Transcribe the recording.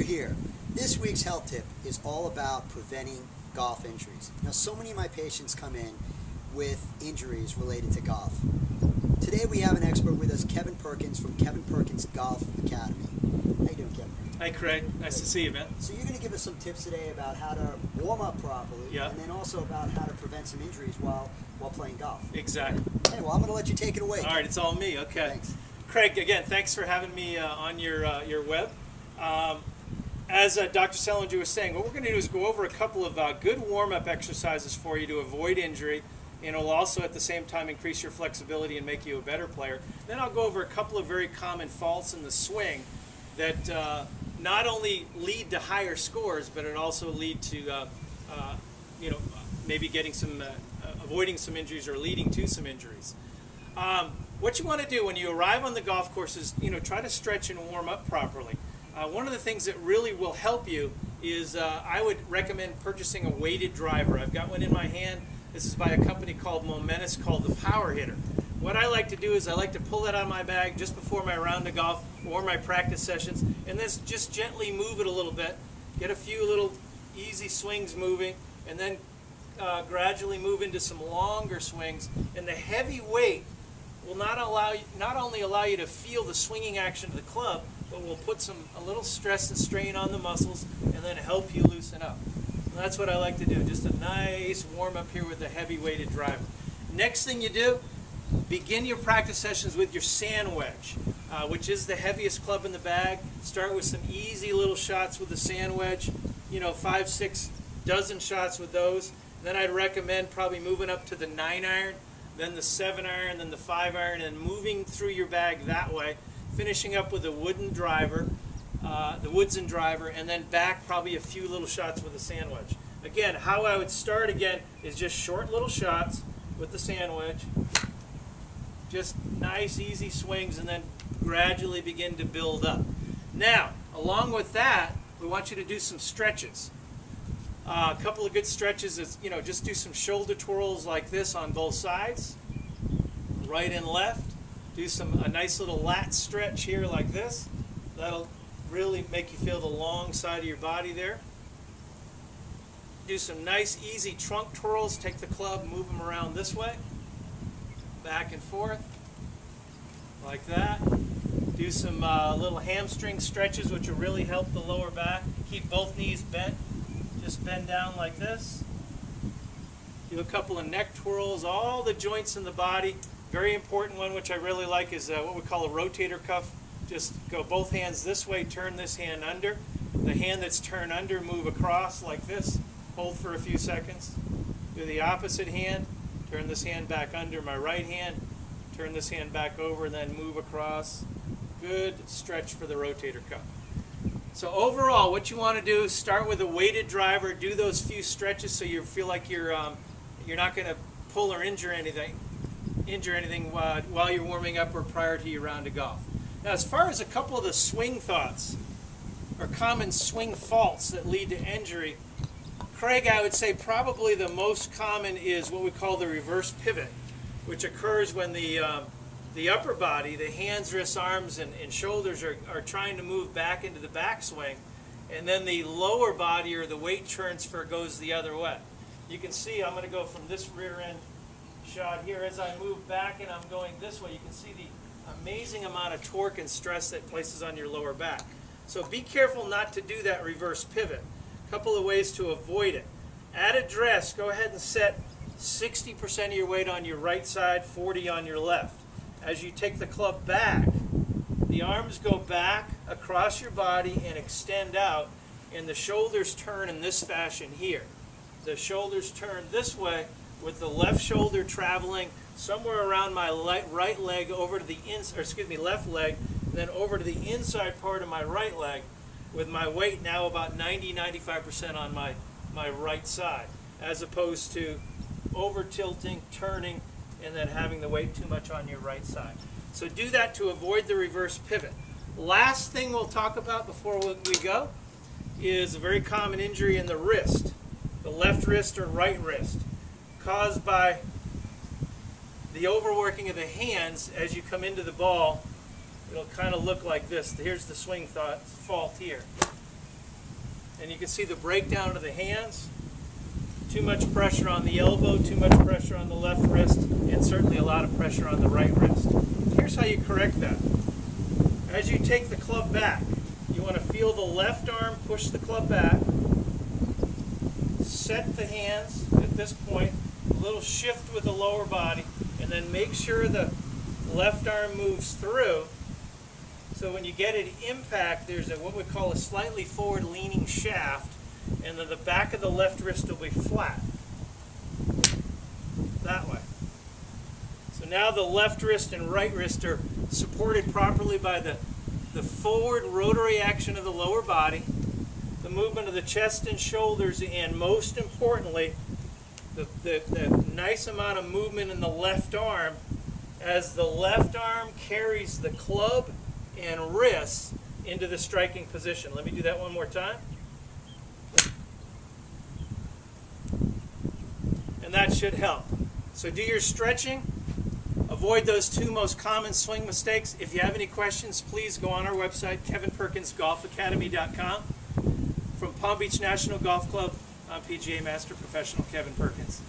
Here. This week's health tip is all about preventing golf injuries. Now, so many of my patients come in with injuries related to golf. Today we have an expert with us, Kevin Perkins from Kevin Perkins Golf Academy. How you doing, Kevin? Hi, Craig. Nice to see you, man. So you're going to give us some tips today about how to warm up properly, Yeah. and then also about how to prevent some injuries while playing golf. Exactly. Hey, well, I'm going to let you take it away. All right, it's all me. Okay. Thanks. Craig, again, thanks for having me on your web. As Dr. Selinger was saying, what we're going to do is go over a couple of good warm-up exercises for you to avoid injury, and it'll also at the same time increase your flexibility and make you a better player. Then I'll go over a couple of very common faults in the swing that not only lead to higher scores, but it also lead to maybe getting some avoiding some injuries or leading to some injuries. What you want to do when you arrive on the golf course is try to stretch and warm up properly. One of the things that really will help you is I would recommend purchasing a weighted driver. I've got one in my hand. This is by a company called Momentous, called the Power Hitter. What I like to do is I like to pull that out of my bag just before my round of golf or my practice sessions, and then just gently move it a little bit, get a few little easy swings moving, and then gradually move into some longer swings. And the heavy weight will not only allow you to feel the swinging action of the club, but will put a little stress and strain on the muscles and then help you loosen up. And that's what I like to do, just a nice warm up here with a heavy weighted driver. Next thing you do, begin your practice sessions with your sand wedge, which is the heaviest club in the bag. Start with some easy little shots with the sand wedge, 5, 6 dozen shots with those. Then I'd recommend probably moving up to the 9-iron, then the 7-iron, then the 5-iron, and moving through your bag that way, finishing up with the wooden driver, the woodsman driver, and then back probably a few little shots with the sand wedge. Again, how I would start again is just short little shots with the sand wedge, just nice easy swings, and then gradually begin to build up. Now, along with that, we want you to do some stretches. A couple of good stretches is, just do some shoulder twirls like this on both sides, right and left. Do a nice little lat stretch here like this. That'll really make you feel the long side of your body there. Do some nice easy trunk twirls. Take the club, move them around this way, back and forth, like that. Do some little hamstring stretches, which will really help the lower back. Keep both knees bent. Just bend down like this. Do a couple of neck twirls, all the joints in the body. Very important one, which I really like, is what we call a rotator cuff. Just go both hands this way, turn this hand under. The hand that's turned under, move across like this. Hold for a few seconds. Do the opposite hand. Turn this hand back under my right hand. Turn this hand back over, and then move across. Good stretch for the rotator cuff. So overall, what you want to do is start with a weighted driver. Do those few stretches so you feel like you're not going to pull or injure anything while you're warming up or prior to your round of golf. Now, as far as a couple of the swing thoughts or common swing faults that lead to injury, Craig, I would say probably the most common is what we call the reverse pivot, which occurs when the upper body, the hands, wrists, arms, and shoulders are trying to move back into the backswing, and then the lower body or the weight transfer goes the other way. You can see I'm going to go from this rear end shot here. As I move back and I'm going this way, you can see the amazing amount of torque and stress that places on your lower back. So be careful not to do that reverse pivot. A couple of ways to avoid it. At address, go ahead and set 60% of your weight on your right side, 40% on your left. As you take the club back, the arms go back across your body and extend out, and the shoulders turn in this fashion here. The shoulders turn this way, with the left shoulder traveling somewhere around my right leg over to the left leg, and then over to the inside part of my right leg, with my weight now about 90-95% on my right side, as opposed to over tilting, turning, and then having the weight too much on your right side. So do that to avoid the reverse pivot. Last thing we'll talk about before we go is a very common injury in the wrist, the left wrist or right wrist, caused by the overworking of the hands. As you come into the ball, it'll kind of look like this. Here's the swing fault here. And you can see the breakdown of the hands. Too much pressure on the elbow, too much pressure on the left wrist, and certainly a lot of pressure on the right wrist. Here's how you correct that. As you take the club back, you want to feel the left arm push the club back. Set the hands at this point, a little shift with the lower body, and then make sure the left arm moves through. So when you get an impact, there's what we call a slightly forward leaning shaft, and then the back of the left wrist will be flat. That way. So now the left wrist and right wrist are supported properly by the forward rotary action of the lower body, the movement of the chest and shoulders, and most importantly, the nice amount of movement in the left arm as the left arm carries the club and wrist into the striking position. Let me do that one more time. And that should help. So do your stretching. Avoid those two most common swing mistakes. If you have any questions, please go on our website, kevinperkinsgolfacademy.com. From Palm Beach National Golf Club, I'm PGA Master Professional Kevin Perkins.